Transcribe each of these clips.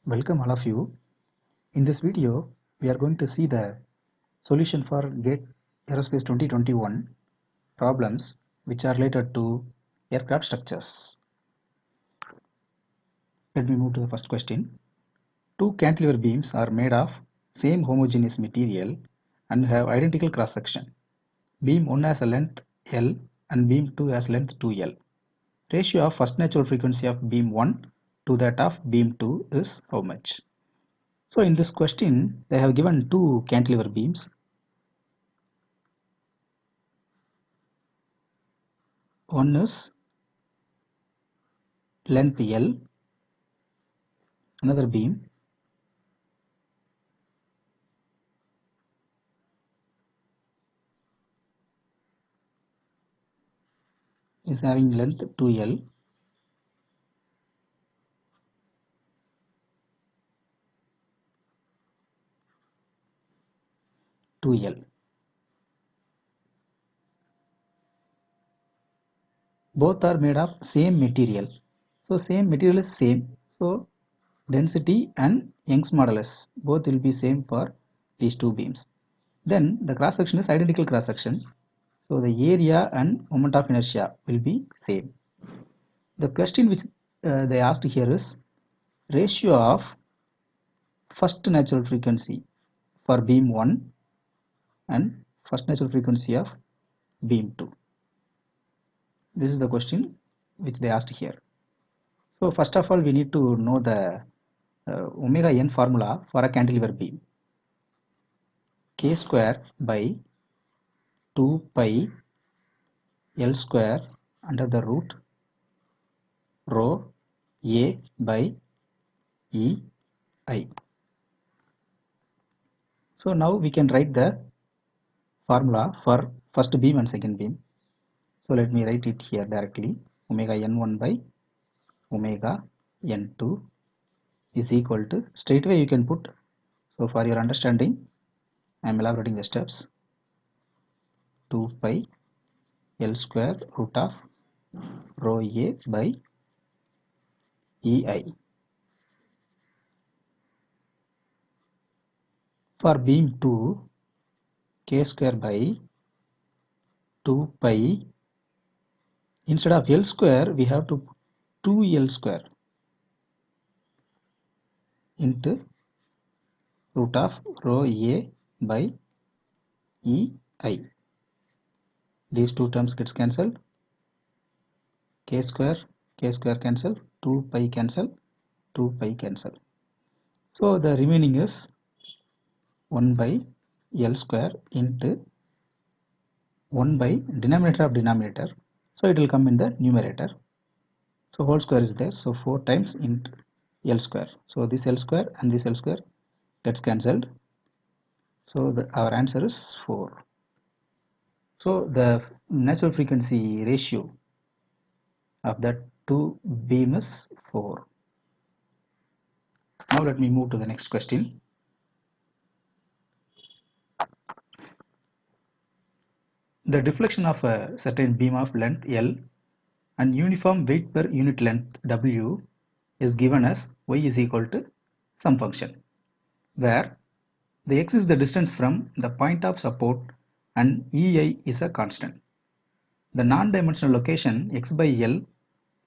Welcome all of you. In this video, we are going to see the solution for GATE Aerospace 2021 problems which are related to aircraft structures. Let me move to the first question. Two cantilever beams are made of same homogeneous material and have identical cross section. Beam 1 has a length L and beam 2 has length 2L. Ratio of first natural frequency of beam 1 to that of beam 2 is how much? So in this question, they have given two cantilever beams. One is length L, another beam is having length 2L. Both are made of same material. So same material is same. So density and Young's modulus both will be same for these two beams. Then the cross section is identical cross section. So the area and moment of inertia will be same. The question which they asked here is ratio of first natural frequency for beam 1 and first natural frequency of beam 2. This is the question which they asked here. So first of all, we need to know the omega n formula for a cantilever beam. K square by 2 pi L square under the root rho A by E I. So now we can write the formula for first beam and second beam. So let me write it here directly. Omega n1 by omega n2 is equal to, straight away you can put, so for your understanding I am elaborating the steps, 2 pi L square root of rho A by EI. For beam 2, K square by 2 pi, instead of L square we have to put 2L square into root of rho A by EI. These two terms gets cancelled. K square cancel, 2 pi cancel, 2 pi cancel. So the remaining is 1 by L square into 1 by denominator of denominator. So it will come in the numerator. So whole square is there. So 4 times into L square. So this L square and this L square gets cancelled. So our answer is 4. So the natural frequency ratio of that two beam is 4. Now let me move to the next question. The deflection of a certain beam of length L and uniform weight per unit length W is given as y is equal to some function, where the x is the distance from the point of support and EI is a constant. The non-dimensional location x by L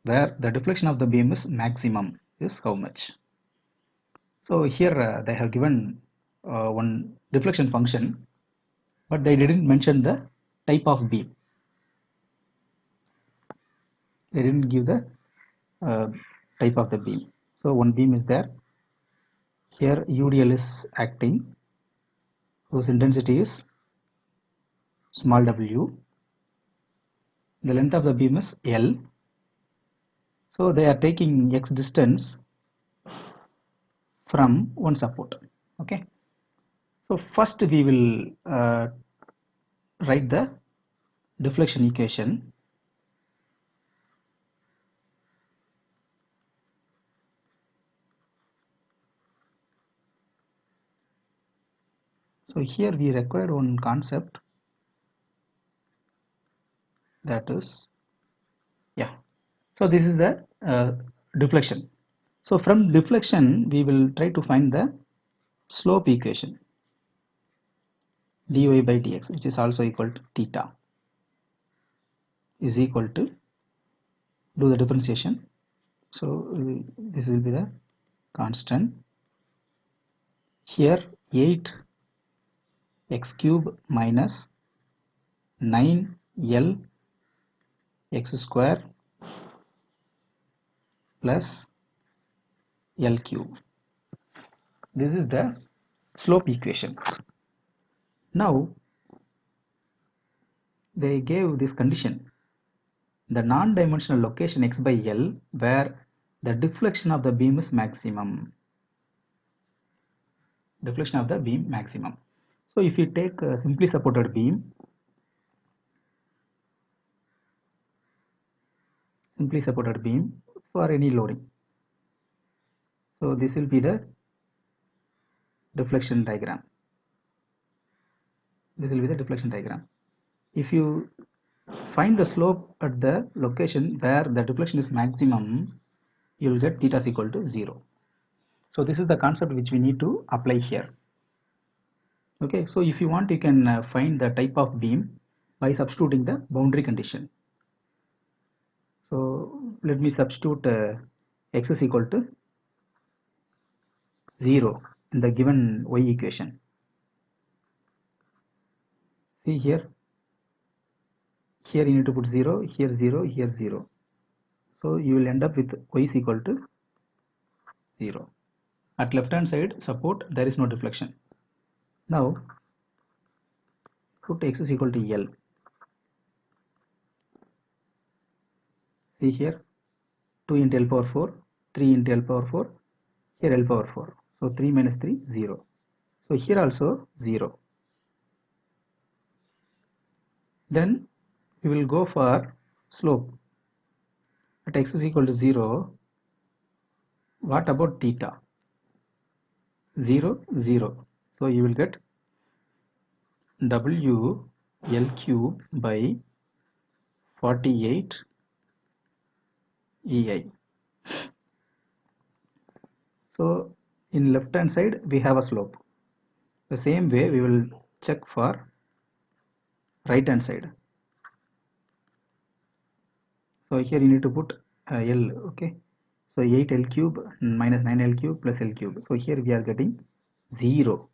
where the deflection of the beam is maximum is how much? So here they have given one deflection function, but they didn't mention the type of beam. They didn't give the type of the beam. So one beam is there. Here UDL is acting, whose intensity is small w. The length of the beam is L. So they are taking x distance from one support. Okay. So first we will write the deflection equation. So here we require one concept, that is, yeah. So this is the deflection. So from deflection, we will try to find the slope equation, dy by dx, which is also equal to theta, is equal to, do the differentiation. So this will be the constant. Here 8 x cube minus 9l x square plus l cube. This is the slope equation. Now they gave this condition, the non-dimensional location x by l where the deflection of the beam is maximum. Deflection of the beam maximum. So if you take a simply supported beam, for any loading, so this will be the deflection diagram. If you find the slope at the location where the deflection is maximum, you will get theta is equal to 0. So this is the concept which we need to apply here. Okay, so if you want, you can find the type of beam by substituting the boundary condition. So let me substitute x is equal to 0 in the given y equation. See here you need to put 0, here 0, here 0. So you will end up with y is equal to 0. At left hand side support, there is no deflection. Now put x is equal to L. See here 2 into L power 4, 3 into L power 4, here L power 4. So 3 minus 3, 0. So here also 0. Then we will go for slope. At x is equal to 0, what about theta? 0, 0. So you will get W L cube by 48 EI. So in left hand side we have a slope. The same way we will check for right hand side. So here you need to put L, okay. So 8L cube minus 9L cube plus L cube. So here we are getting 0.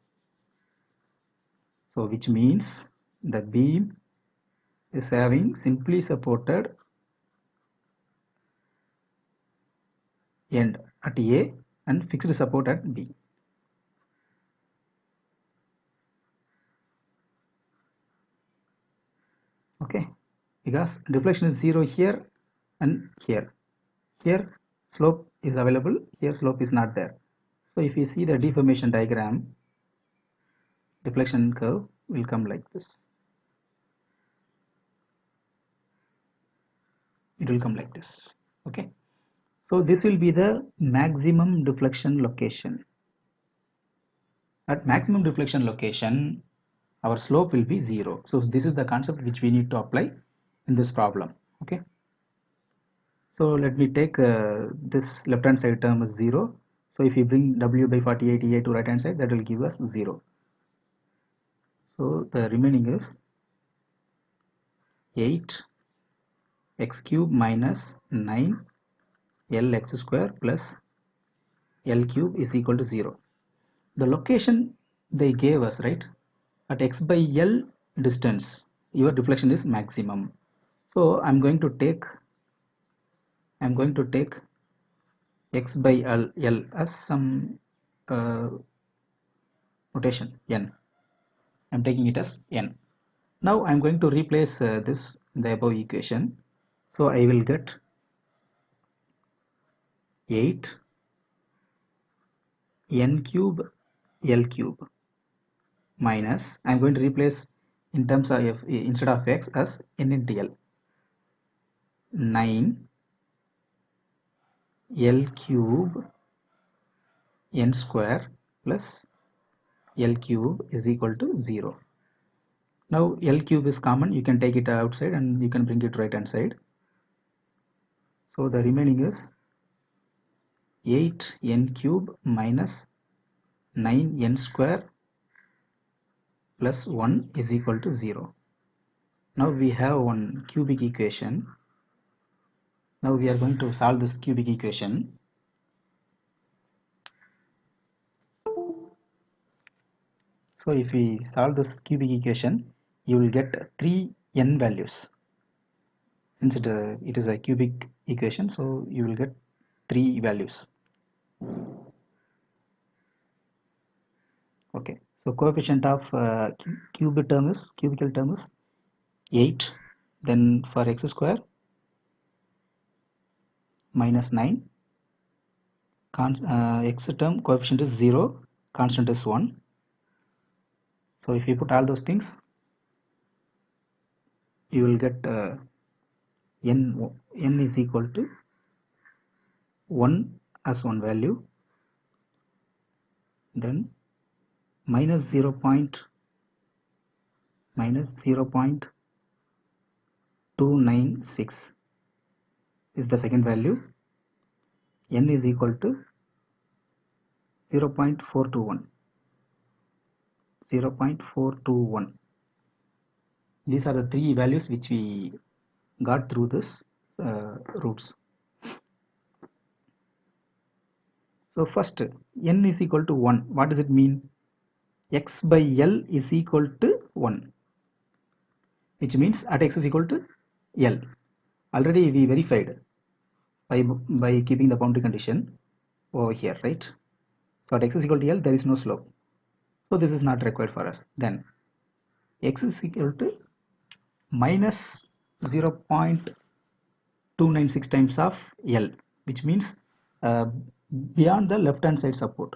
So which means the beam is having simply supported end at A and fixed support at B. Okay, because deflection is 0 here and here. Here slope is available, here slope is not there. So if you see the deformation diagram, deflection curve will come like this. It will come like this. Okay, so this will be the maximum deflection location. At maximum deflection location, our slope will be 0. So this is the concept which we need to apply in this problem. Okay, so let me take this left hand side term as 0. So if you bring W by 48 EI to right hand side, that will give us 0. So the remaining is 8 x cube minus 9 L x square plus L cube is equal to 0. The location they gave us, right? At x by L distance, your deflection is maximum. So I'm going to take x by L as some notation n. I'm taking it as n. Now I'm going to replace this in the above equation. So I will get 8 n cube L cube minus, I'm going to replace in terms of f, instead of x as n into L, 9 L cube n square plus L cube is equal to 0. Now L cube is common, you can take it outside and you can bring it right hand side. So the remaining is 8n cube minus 9n square plus 1 is equal to 0. Now we have one cubic equation. Now we are going to solve this cubic equation. So if we solve this cubic equation, you will get 3n values. Since it is a cubic equation, so you will get 3 values. Okay, so coefficient of cubical term is 8. Then for x square minus 9, x term coefficient is 0, constant is 1. So if you put all those things, you will get n is equal to 1 as one value, then minus 0.296 is the second value. N is equal to 0.421. These are the 3 values which we got through this roots. So first, n is equal to 1. What does it mean? X by L is equal to 1, which means at x is equal to L. Already we verified by keeping the boundary condition over here, right? So at x is equal to L, there is no slope. So this is not required for us. Then x is equal to minus 0.296 times of L, which means beyond the left hand side support.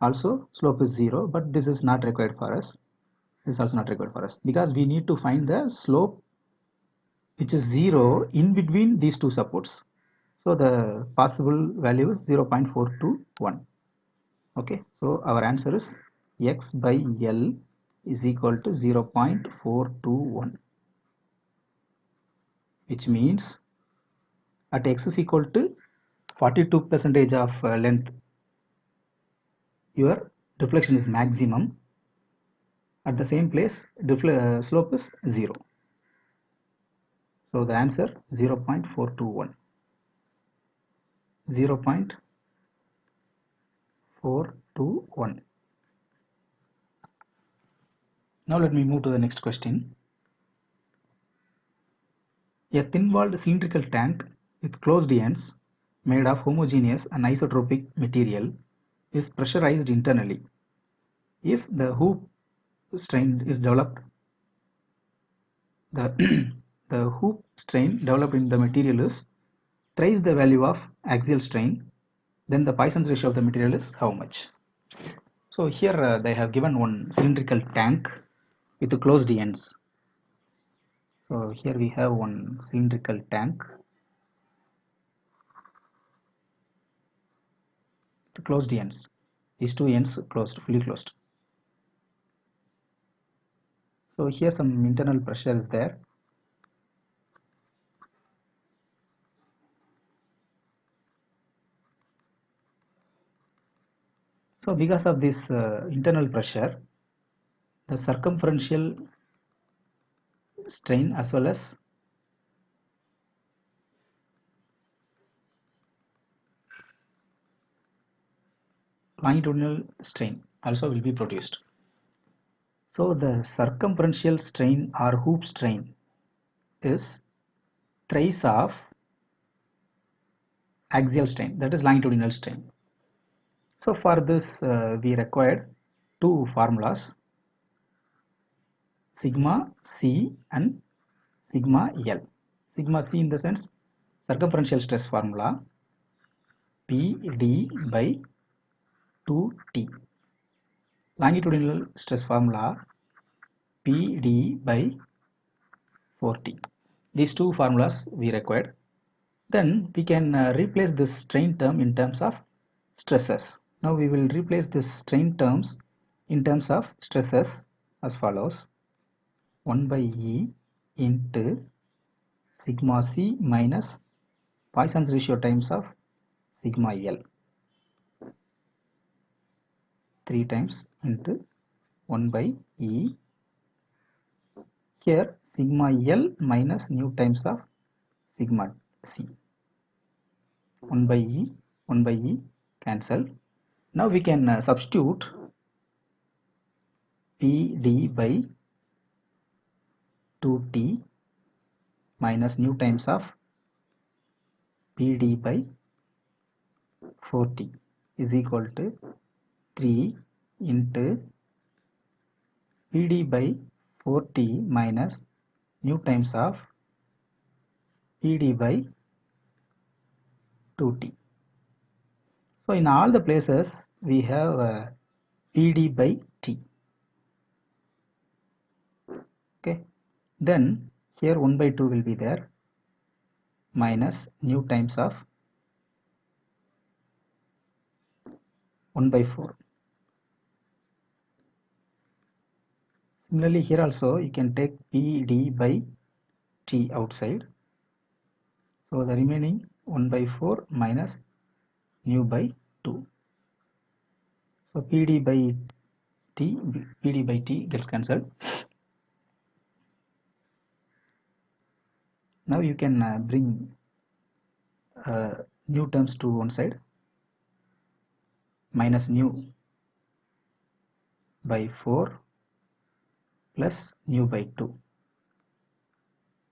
Also slope is 0, but this is not required for us. This is also not required for us because we need to find the slope which is 0 in between these two supports. So the possible value is 0.421. Okay, so our answer is x by L is equal to 0.421, which means at x is equal to 42% of length, your deflection is maximum. At the same place, slope is 0. So the answer 0.421. 0.421. Now let me move to the next question. A thin-walled cylindrical tank with closed ends made of homogeneous and isotropic material is pressurized internally. If the hoop strain is developed, the hoop strain developed in the material is thrice the value of axial strain, then the Poisson's ratio of the material is how much? So here they have given one cylindrical tank with the closed ends. So here we have one cylindrical tank with closed ends. These two ends closed, fully closed. So here some internal pressure is there. So because of this internal pressure, the circumferential strain as well as longitudinal strain also will be produced. So the circumferential strain or hoop strain is thrice of axial strain, that is longitudinal strain. So for this we required two formulas, sigma C and sigma L. Sigma C in the sense circumferential stress formula PD by 2T. Longitudinal stress formula PD by 4T. These two formulas we required. Then we can replace this strain term in terms of stresses. Now we will replace this strain terms in terms of stresses as follows: 1 by E into sigma C minus Poisson's ratio times of sigma L. 3 times into 1 by E. Here sigma L minus nu times of sigma C. 1 by E cancel. Now we can substitute PD by 2T minus nu times of PD by 4T is equal to 3 into PD by 4T minus nu times of PD by 2T. So in all the places we have PD by T. Okay, then here 1 by 2 will be there minus nu times of 1 by 4. Similarly here also you can take PD by T outside. So the remaining 1 by 4 minus nu by 2. So PD by T gets cancelled. Now you can bring nu terms to one side, minus nu by 4 plus nu by 2.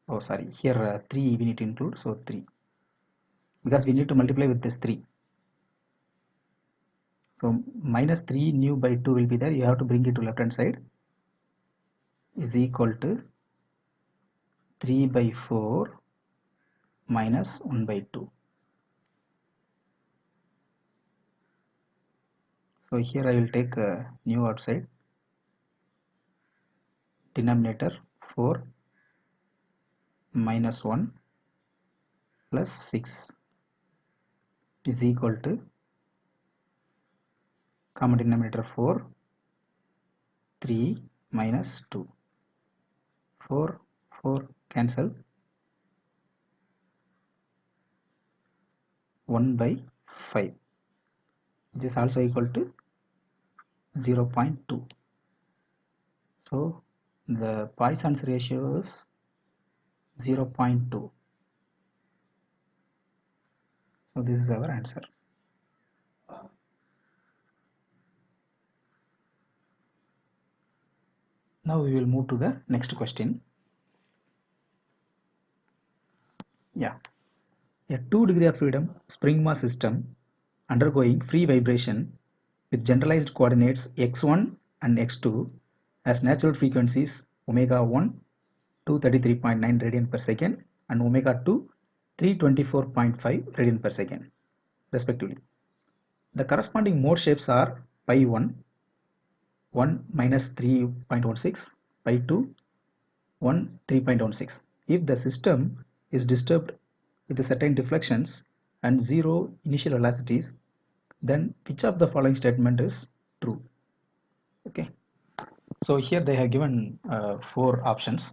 Oh sorry, here 3 we need to include, so 3, because we need to multiply with this 3. So minus 3 nu by 2 will be there, you have to bring it to left hand side, is equal to 3 by 4 minus 1 by 2. So here I will take nu outside, denominator 4 minus 1 plus 6 is equal to common denominator 4, 3 minus 2, 4 cancel, 1 by 5, which is also equal to 0.2. So the Poisson's ratio is 0.2. So this is our answer. Now we will move to the next question. Yeah, a 2 degree of freedom spring mass system undergoing free vibration with generalized coordinates x1 and x2 has natural frequencies omega 1 233.9 radian per second and omega 2 324.5 radian per second respectively. The corresponding mode shapes are pi 1 minus 3.16, pi 2 3.16. If the system is disturbed with certain deflections and zero initial velocities, then which of the following statement is true? Okay, so here they have given 4 options.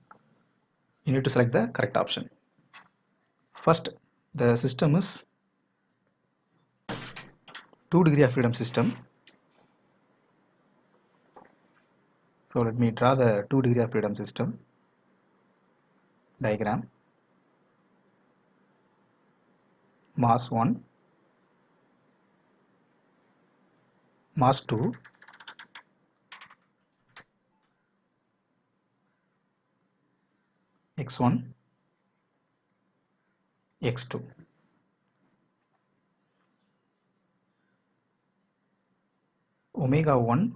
You need to select the correct option. First, the system is 2 degree of freedom system. So let me draw the 2 degree of freedom system diagram. Mass 1, mass 2, x1, x2. Omega 1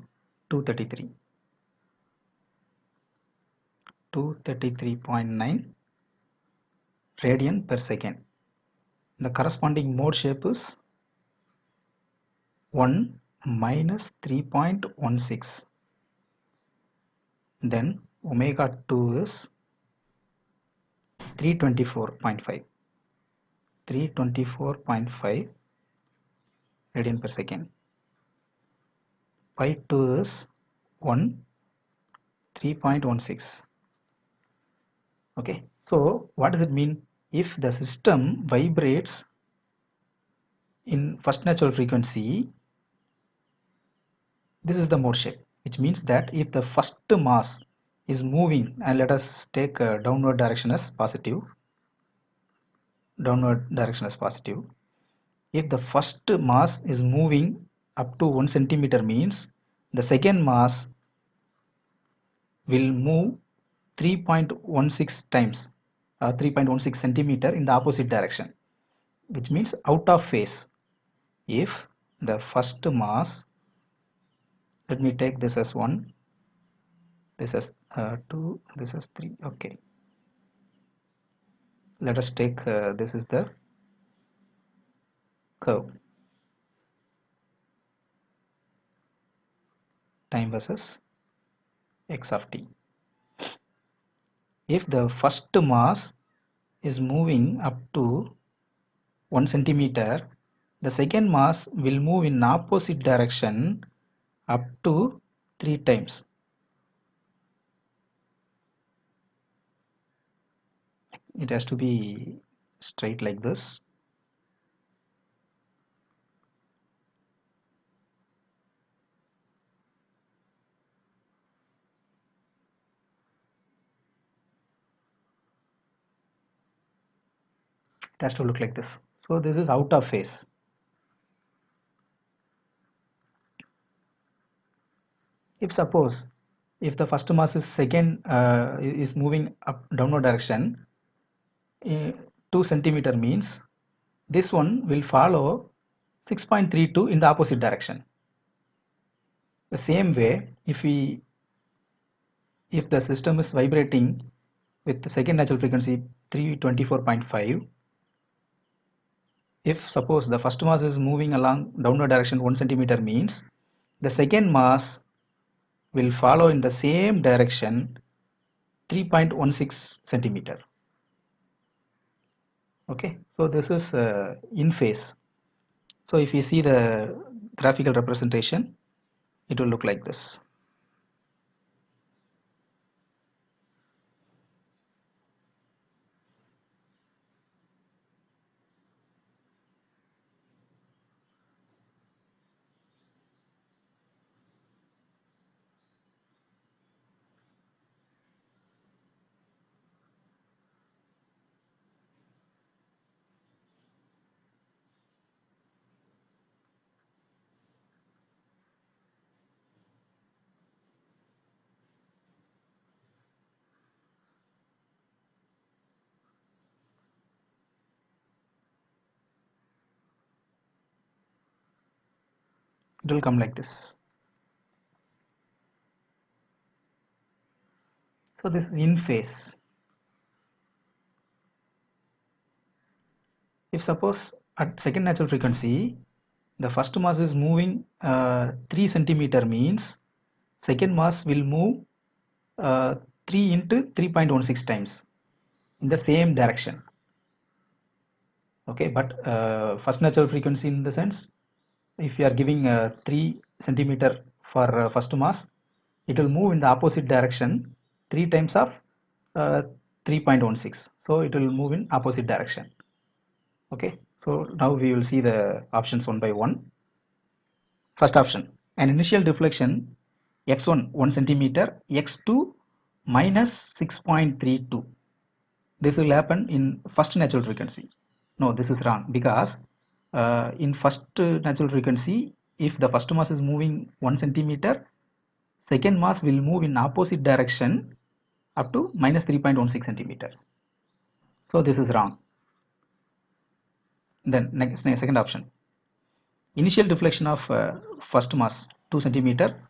233.9 radian per second. The corresponding mode shape is 1 minus 3.16. Then omega 2 is 324.5 radian per second. Pi 2 is 1 3.16. Okay, so what does it mean? If the system vibrates in first natural frequency this is the mode shape, which means that if the first mass is moving, and let us take downward direction as positive, if the first mass is moving up to 1 centimeter means the second mass will move 3.16 times 3.16 centimeter in the opposite direction, which means out of phase. If the first mass, let me take this as 1, this as 2, this as 3, okay, let us take this is the curve, time versus x of t. If the first mass is moving up to 1 centimeter, the second mass will move in opposite direction up to 3 times. It has to be straight like this. It has to look like this. So this is out of phase. If suppose if the first mass is is moving up downward direction, 2 centimeter means this one will follow 6.32 in the opposite direction. The same way, if the system is vibrating with the second natural frequency 324.5, if suppose the first mass is moving along downward direction 1 centimeter means the second mass will follow in the same direction 3.16 centimeter. Okay, so this is in phase. So if you see the graphical representation, it will look like this. It will come like this. So this is in phase. If suppose at second natural frequency the first mass is moving 3 centimeter means second mass will move 3 into 3.16 times in the same direction. Okay, but first natural frequency in the sense, if you are giving 3 centimeter for first mass, it will move in the opposite direction 3 times of 3.16, so it will move in opposite direction. Okay, so now we will see the options one by one. First option, an initial deflection x1 1 centimeter, x2 minus 6.32. This will happen in first natural frequency. No, this is wrong, because in first natural frequency, if the first mass is moving 1 centimeter, second mass will move in opposite direction up to minus 3.16 centimeter. So this is wrong. Then next second option, initial deflection of first mass 2 centimeter,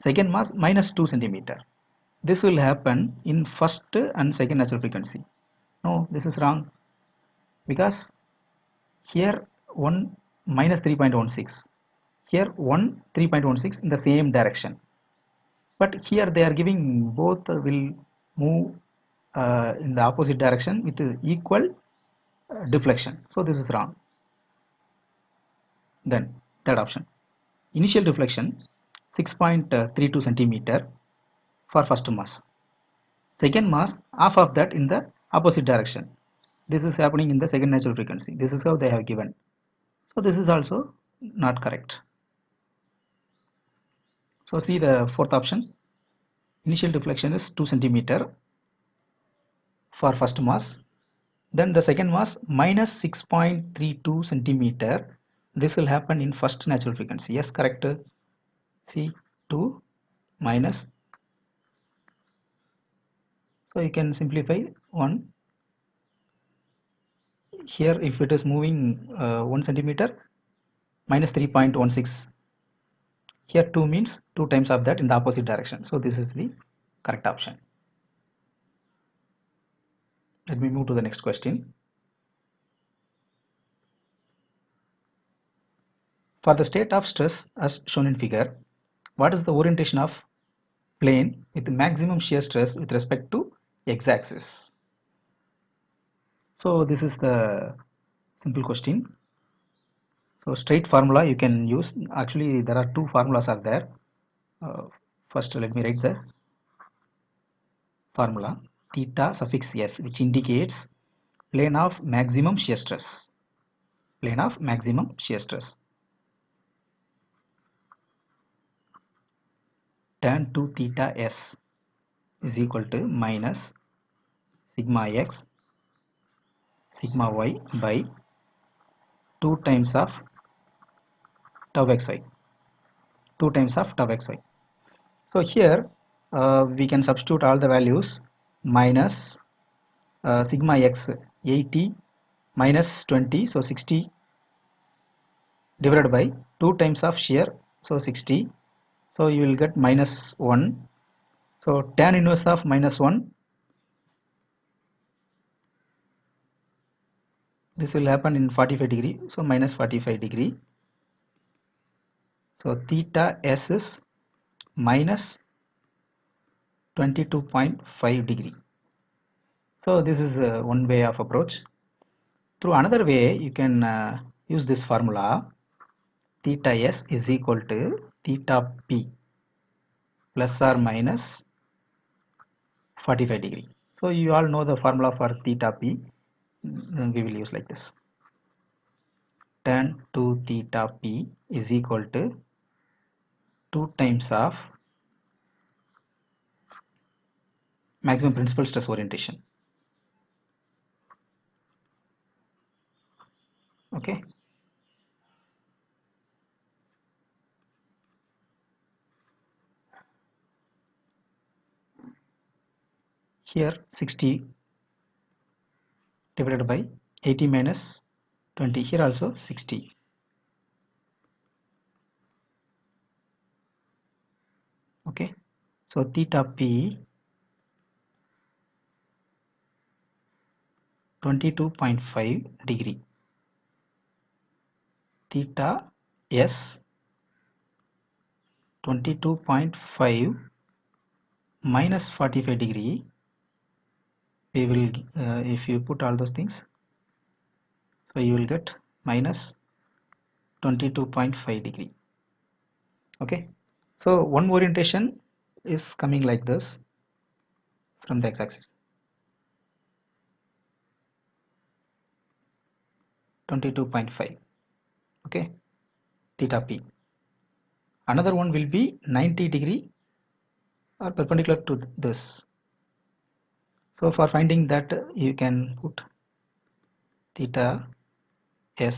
second mass minus 2 centimeter. This will happen in first and second natural frequency. No, this is wrong, because here 1 minus 3.16, here 1 3.16 in the same direction, but here they are giving both will move in the opposite direction with equal deflection. So this is wrong. Then third option, initial deflection 6.32 centimeter for first mass, second mass half of that in the opposite direction. This is happening in the second natural frequency. This is how they have given. So this is also not correct. So see the fourth option. Initial deflection is 2 centimeter for first mass. Then the second mass minus 6.32 centimeter. This will happen in first natural frequency. Yes, correct. See 2 minus. So you can simplify 1. Here if it is moving 1 centimeter, minus 3.16. Here 2 means 2 times of that in the opposite direction. So this is the correct option. Let me move to the next question. For the state of stress as shown in figure, what is the orientation of plane with maximum shear stress with respect to x-axis? So this is the simple question. So straight formula you can use. Actually there are two formulas are there. First let me write the formula. Theta suffix s, which indicates plane of maximum shear stress. Plane of maximum shear stress. Tan 2 theta s is equal to minus sigma x sigma y by 2 times of tau xy. 2 times of tau xy. So here we can substitute all the values. Minus sigma x 80 minus 20, so 60 divided by 2 times of shear, so 60. So you will get minus 1. So tan inverse of minus 1, this will happen in 45 degree, so minus 45 degree. So theta s is minus 22.5 degree. So this is one way of approach. Through another way you can use this formula. Theta s is equal to theta p plus or minus 45 degree. So you all know the formula for theta p. We will use like this. Tan 2 theta p is equal to 2 times of maximum principal stress orientation. Okay. Here 60 divided by 80 minus 20. Here also 60. Okay. So theta p 22.5 degree. Theta s 22.5 minus 45 degree. We will if you put all those things, so you will get minus 22.5 degree. Okay. So one orientation is coming like this from the x-axis. 22.5. Okay. Theta p. Another one will be 90 degree or perpendicular to this. So for finding that you can put theta s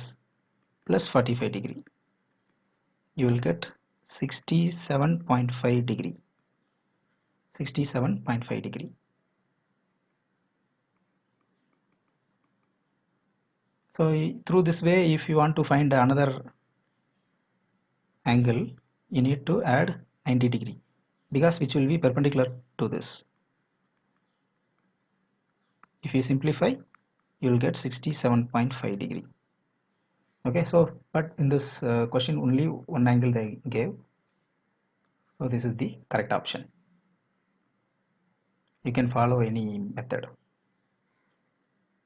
plus 45 degree. You will get 67.5 degree. 67.5 degree. So through this way, if you want to find another angle, you need to add 90 degree, because which will be perpendicular to this. If you simplify, you will get 67.5 degree. Okay, so but in this question only one angle they gave, so this is the correct option. You can follow any method.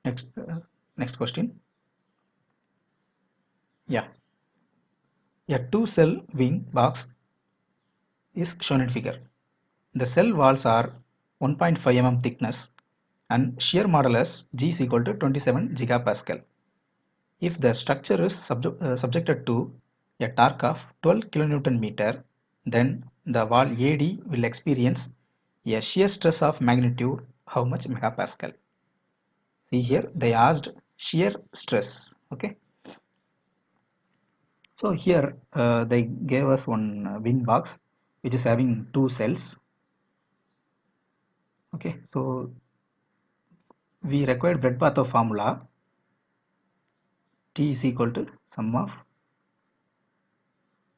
Next question. Yeah, a 2-cell wing box is shown in figure. The cell walls are 1.5 mm thickness and shear modulus G is equal to 27 gigapascal. If the structure is subjected to a torque of 12 kilonewton meter, then the wall AD will experience a shear stress of magnitude how much megapascal. See here they asked shear stress. Okay, so here they gave us one wing box which is having two cells. Okay, so we required breadpath of formula T is equal to sum of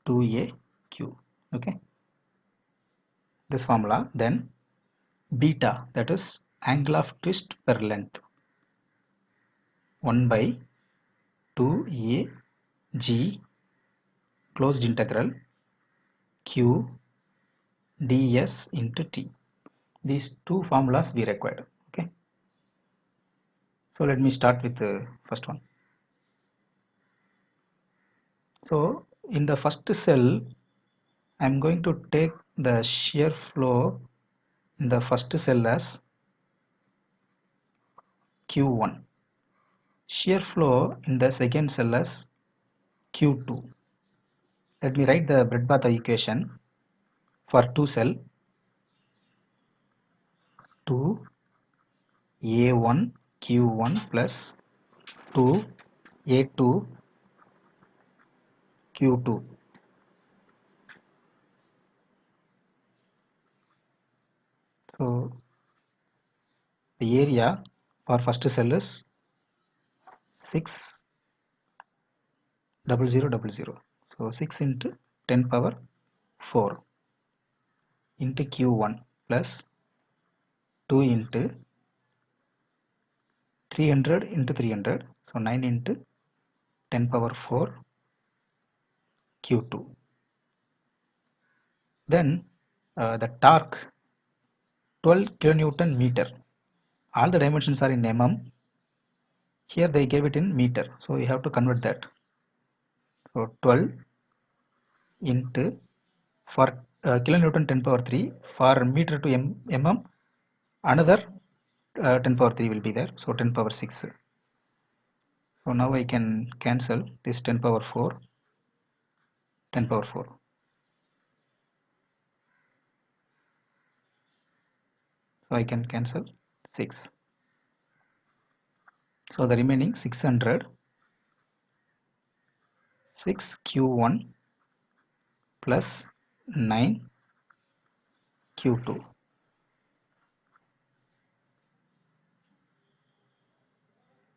2AQ. Okay, this formula, then beta, that is angle of twist per length, 1 by 2AG closed integral Q ds into T. These two formulas we required. Okay, so let me start with the first one. So in the first cell I am going to take the shear flow in the first cell as Q1, shear flow in the second cell as Q2. Let me write the breadpath equation for two cell. 2 A1 Q1 plus 2 A2 Q2. So the area for first cell is 60000. So 6 into 10 power 4 into Q1 plus 2 into 300 into 300. So 9 into 10 power 4 Q2. Then the torque 12 kilonewton meter. All the dimensions are in mm. Here they gave it in meter, so you have to convert that. So 12 into, for kilonewton 10 power 3, for meter to mm another 10 power 3 will be there, so 10 power 6. So now I can cancel this 10 power 4, 10 power 4. So I can cancel 6. So the remaining 600, 6 Q1 plus 9 Q2.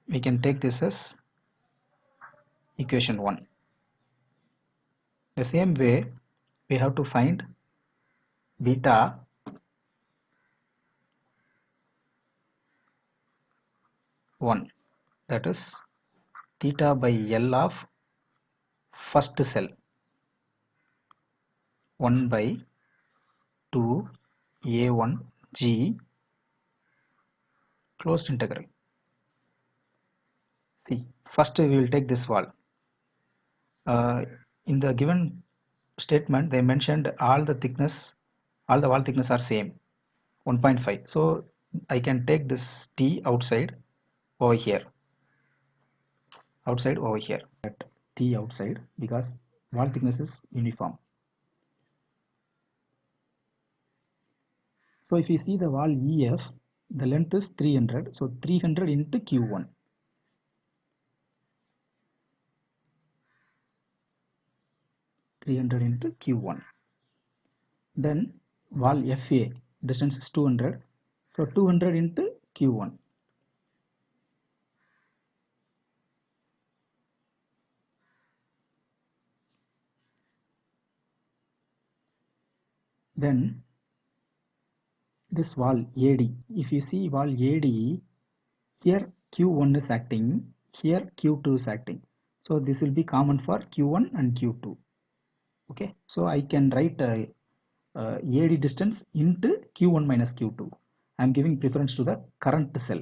We can take this as equation 1. The same way we have to find beta one, that is theta by L of first cell, 1 by 2 A1 G closed integral. See, first we will take this wall. In the given statement they mentioned all the wall thickness are same, 1.5. So I can take this T outside over here, at T outside, because wall thickness is uniform. So if you see the wall EF, the length is 300, so 300 into Q1. Into Q1. Then wall FA, distance is 200, so 200 into Q1. Then this wall AD, if you see wall AD, here Q1 is acting, here Q2 is acting. So this will be common for Q1 and Q2. Okay, so I can write AD distance into Q1 minus Q2. I am giving preference to the current cell.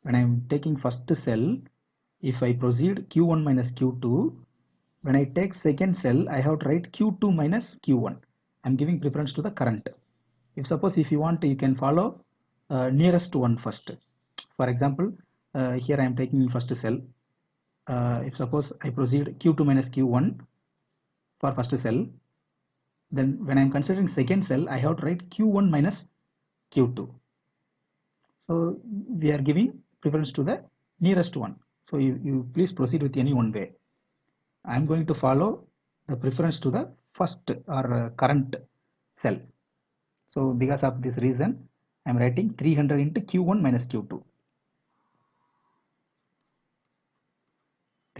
When I am taking first cell, if I proceed Q1 minus Q2, when I take second cell, I have to write Q2 minus Q1. I am giving preference to the current. If you want, you can follow nearest one first. For example, here I am taking first cell. If suppose I proceed Q2 minus Q1 for first cell, Then when I am considering second cell, I have to write Q1 minus Q2. So we are giving preference to the nearest one. So you please proceed with any one way. I am going to follow the preference to the first or current cell. So because of this reason, I am writing 300 into Q1 minus Q2.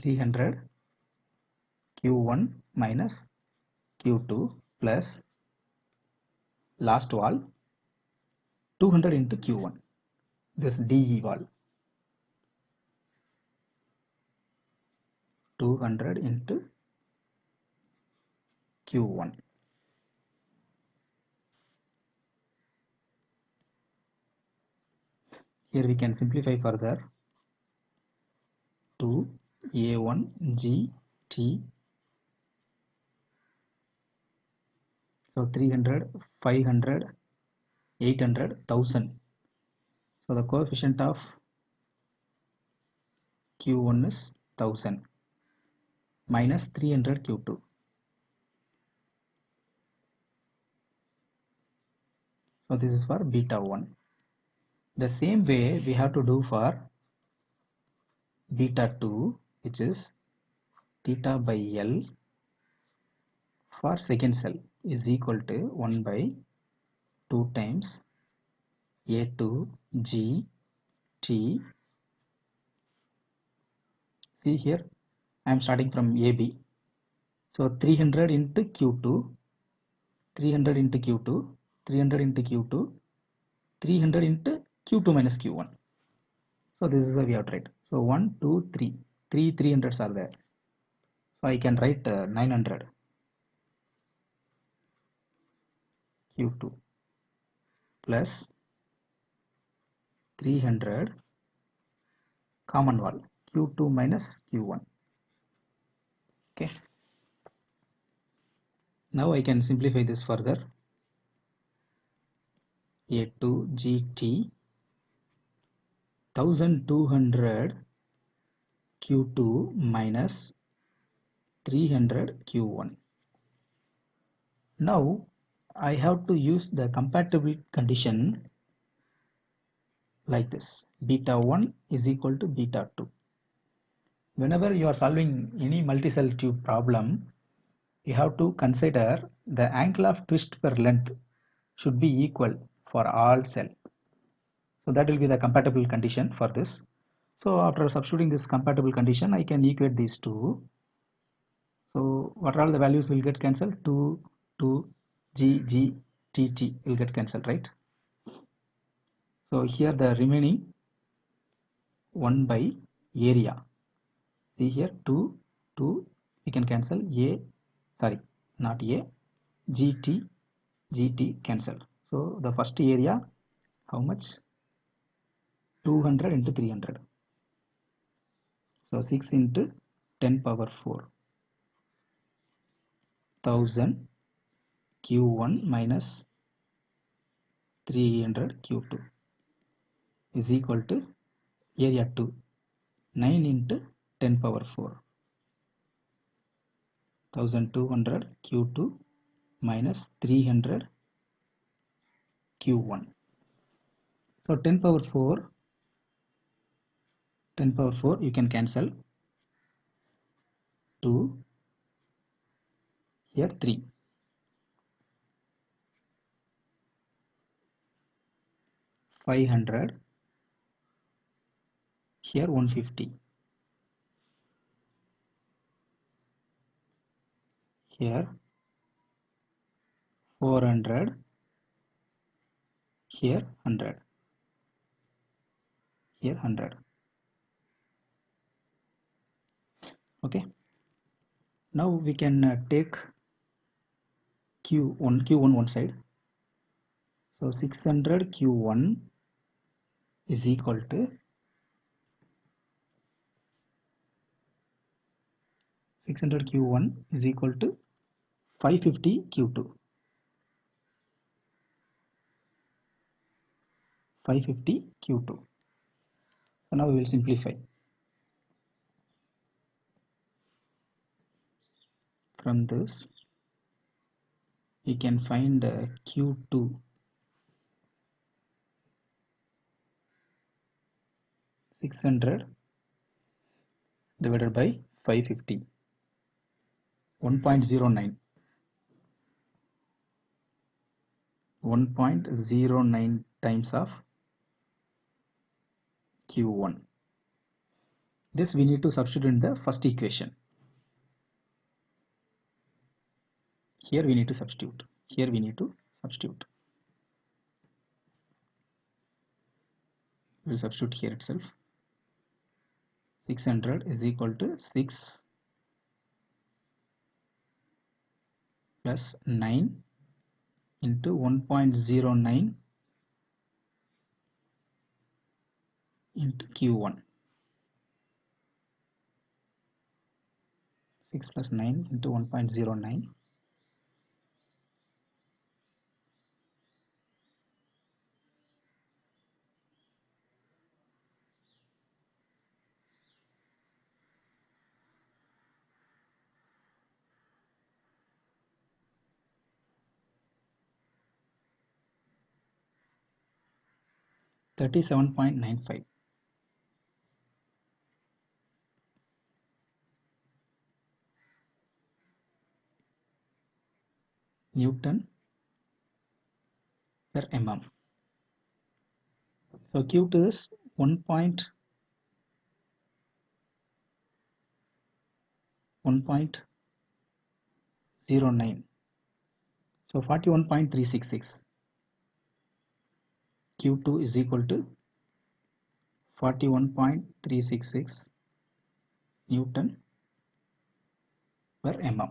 300 Q1 minus Q2 plus last wall 200 into Q1. This DE wall. 200 into Q1. Here we can simplify further. 2 A1 G T. So 300, 500, 800, 1000. So the coefficient of Q1 is 1000 minus 300 Q2. So this is for beta 1. The same way we have to do for beta 2, which is theta by L for second cell is equal to 1 by 2 times A2 G T. See here I am starting from AB. So 300 into Q2, 300 into Q2, 300 into Q2, 300 into Q2 minus Q1. So this is how we have to write. So 1, 2, 3. 3 300s are there. So I can write 900 Q2 plus 300 common wall Q2 minus Q1. Okay. Now I can simplify this further. A2 GT 1200 Q2 minus 300 Q1. Now I have to use the compatibility condition like this. Beta 1 is equal to beta 2. Whenever you are solving any multi-cell tube problem, you have to consider the angle of twist per length should be equal for all cell. So that will be the compatible condition for this. So after substituting this compatible condition, I can equate these two. So what are all the values will get cancelled? 2, 2, G, G, T, T will get cancelled, right? So here the remaining 1 by area. See here 2, 2, we can cancel A, sorry, not A, GT, GT cancel. So the first area, how much? 200 into 300. So 6 into 10 power 4. 1000 Q1 minus 300 Q2 is equal to area 2. 9 into 10 power 4. 1200 Q2 minus 300 Q1. So 10 power 4, 10 power 4 you can cancel. 2, here 3. 500, here 150. Here 400, here 100, here 100. Okay. Now we can take Q1 one side. So 600 Q1 is equal to 600 Q1 is equal to 550 Q2. 550 Q2. So now we will simplify. From this we can find Q2 600 divided by 550, 1.09, 1.09 times of Q1. This we need to substitute in the first equation. Here we need to substitute. We'll substitute here itself. 600 is equal to 6 plus 9 into 1.09 into Q1. 6 plus 9 into 1.09. $37.95 Newton per mm. So Q2 is 1.09. So 41.366. Q2 is equal to 41.366 Newton per mm.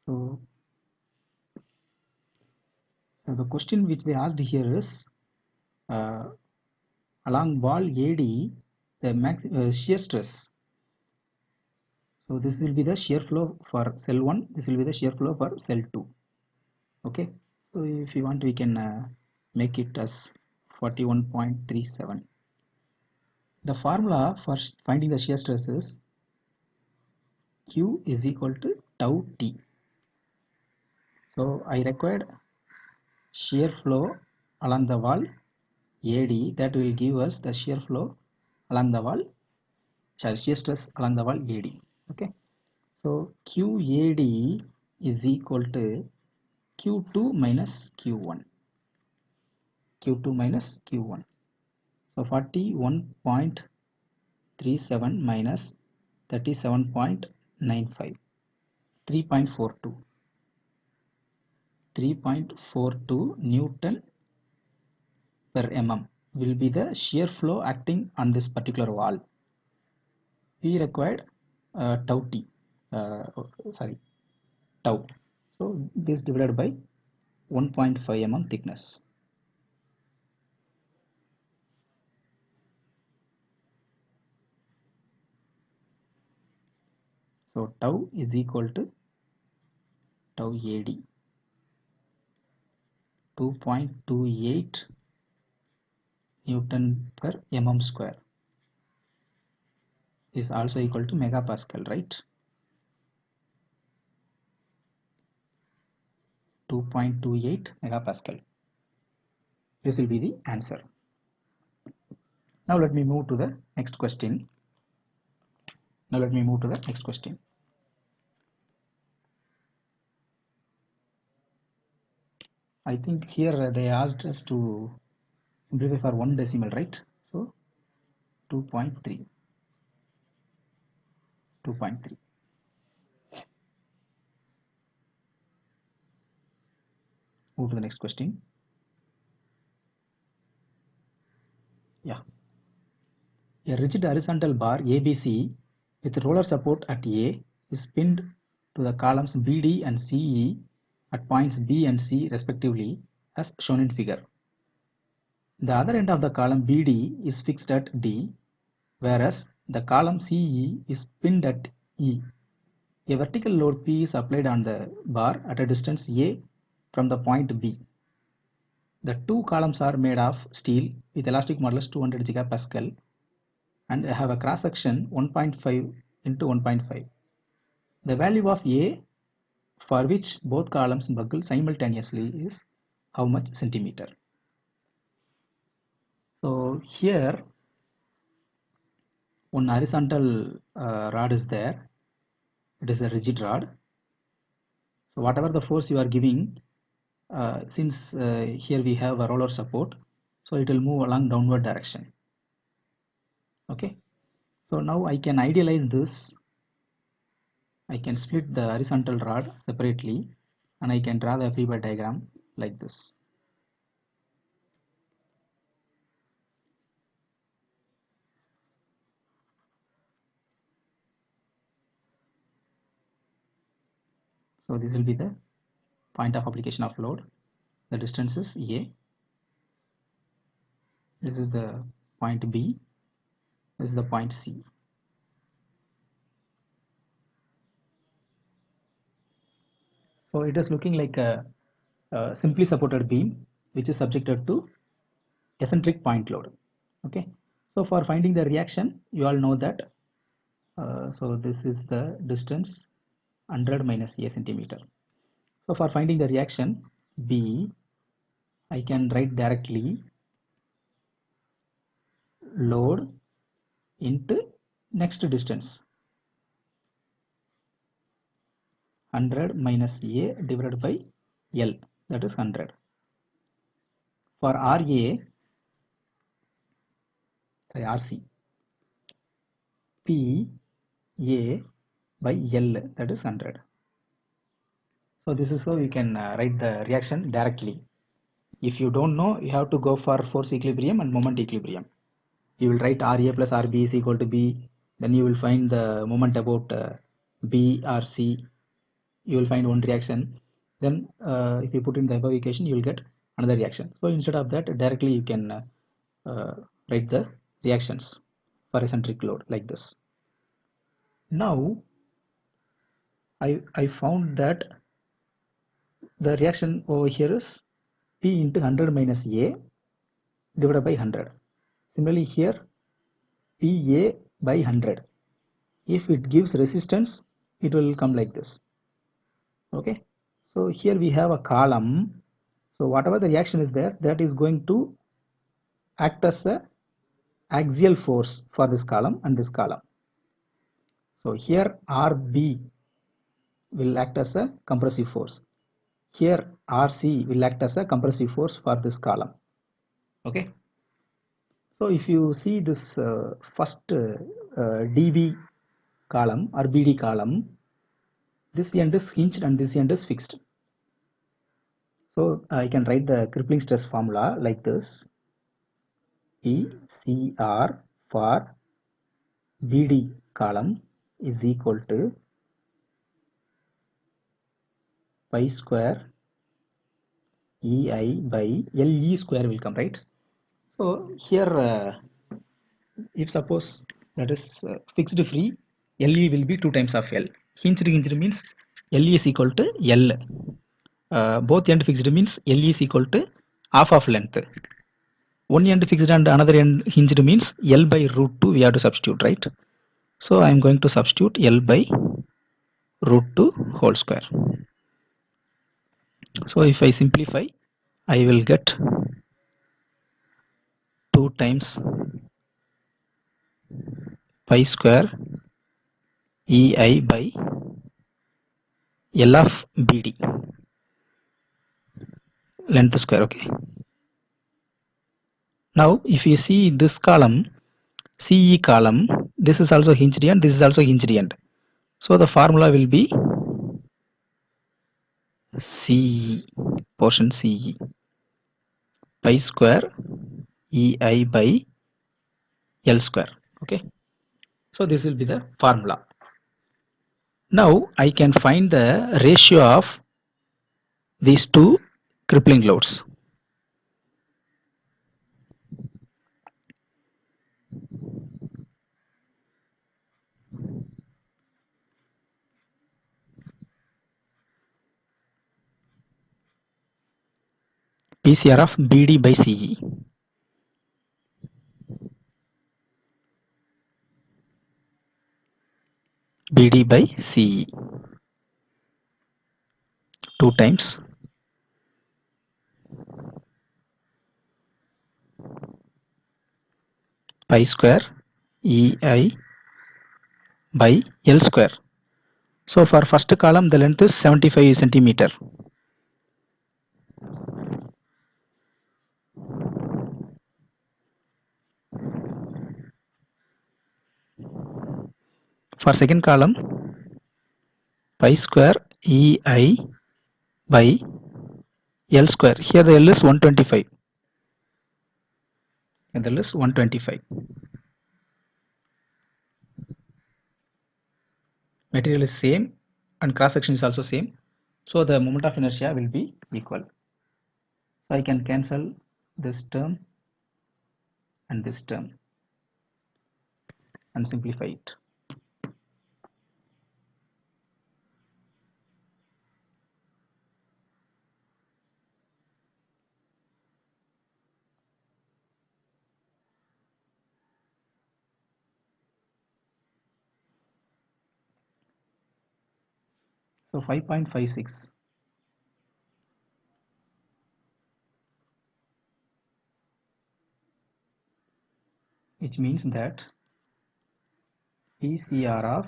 So the question which they asked here is along wall AD the shear stress. So this will be the shear flow for cell 1, this will be the shear flow for cell 2. Okay, so if you want we can make it as 41.37. The formula for finding the shear stress is Q is equal to tau T. So I required shear flow along the wall AD, that will give us the shear flow along the wall, shear stress along the wall AD. Okay, so QAD is equal to Q2 minus Q1. Q2 minus Q1. So 41.37 minus 37.95, 3.42. 3.42 Newton per mm will be the shear flow acting on this particular wall. We required tau T, tau. So this divided by 1.5 mm thickness. So tau is equal to tau AD, 2.28 Newton per mm square is also equal to megapascal, right? 2.28 megapascal. This will be the answer. Now let me move to the next question. I think here they asked us to simplify for one decimal, right? So 2.3. Move to the next question. Yeah. A rigid horizontal bar ABC with roller support at A is pinned to the columns BD and CE at points B and C respectively as shown in figure. The other end of the column BD is fixed at D, whereas the column CE is pinned at E. A vertical load P is applied on the bar at a distance A from the point B. The two columns are made of steel with elastic modulus 200 gigapascal and have a cross section 1.5 into 1.5. The value of A for which both columns buckle simultaneously is how much centimeter. So here one horizontal rod is there. It is a rigid rod. So whatever the force you are giving, since here we have a roller support, so it will move along downward direction. Okay. So now I can idealize this. I can split the horizontal rod separately and I can draw the free body diagram like this. So this will be the point of application of load. The distance is A. This is the point B. This is the point C. So it is looking like a simply supported beam which is subjected to eccentric point load. Okay. So for finding the reaction, you all know that. So this is the distance 100 minus A centimeter. So for finding the reaction B, I can write directly load into next distance 100 minus A divided by L, that is 100. For RC, P A by L, that is 100. So this is how you can write the reaction directly. If you don't know, you have to go for force equilibrium and moment equilibrium. You will write RA plus RB is equal to B. Then you will find the moment about B or C. You will find one reaction. Then if you put in the above equation, you will get another reaction. So instead of that, directly you can write the reactions for eccentric load like this. Now I found that the reaction over here is P into 100 minus A divided by 100. Similarly here PA by 100. If it gives resistance, it will come like this. Okay. So here we have a column. So whatever the reaction is there, that is going to act as a axial force for this column and this column. So here RB will act as a compressive force. Here RC will act as a compressive force for this column. Okay. So if you see this first DB column or BD column, this end is hinged and this end is fixed. So I can write the crippling stress formula like this. PCR for BD column is equal to pi square EI by LE square will come, right? So here if suppose that is fixed free, LE will be 2 times of L. Hinged means LE is equal to L. Both end fixed means LE is equal to half of length. One end fixed and another end hinged means L by root 2 we have to substitute, right? So I am going to substitute L by root 2 whole square. So if I simplify, I will get 2 times pi square EI by L of BD length square. Okay. Now if you see this column, CE column, this is also hinged end, this is also hinged end. So the formula will be CE, portion CE, pi square EI by L square. Okay. So this will be the formula. Now I can find the ratio of these two crippling loads. PCR of BD by CE. BD by CE 2 times pi square EI by L square. So for first column the length is 75 centimeter. For second column pi square EI by L square. Here the L is 125. And the L is 125. Material is same and cross section is also same. So the moment of inertia will be equal. So I can cancel this term and this term and simplify it. So 5.56, which means that PCR of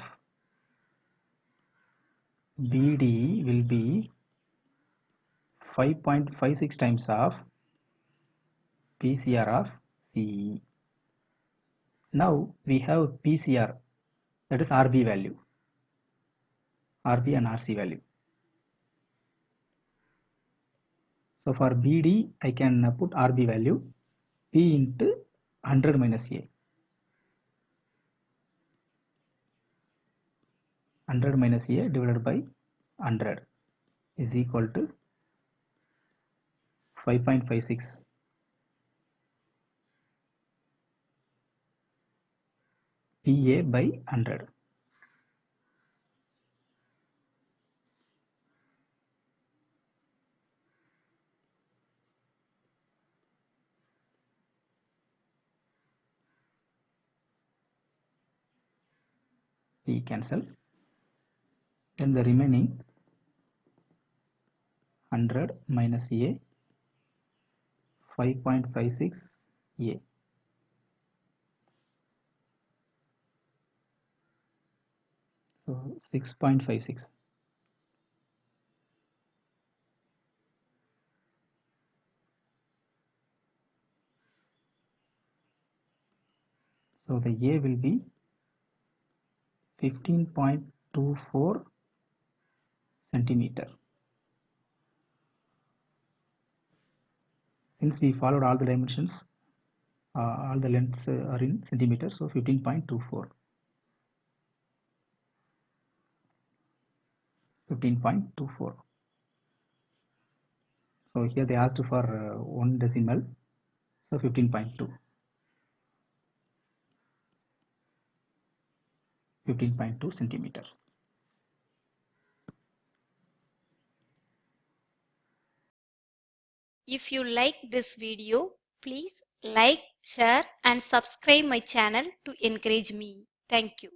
BD will be 5.56 times of PCR of CE. Now we have PCR, that is RB value, RB and RC value. So for BD I can put RB value P into 100 minus A. 100 minus A divided by 100 is equal to 5.56 PA by 100. P cancel. Then the remaining 100 minus A, 5.56 A. So 6.56. So the A will be 15.24 centimeter. Since we followed all the dimensions, all the lengths are in centimeters, so 15.24. 15.24. So here they asked for one decimal, so 15.2. 15.2 centimeter. If you like this video, please like, share and subscribe my channel to encourage me. Thank you.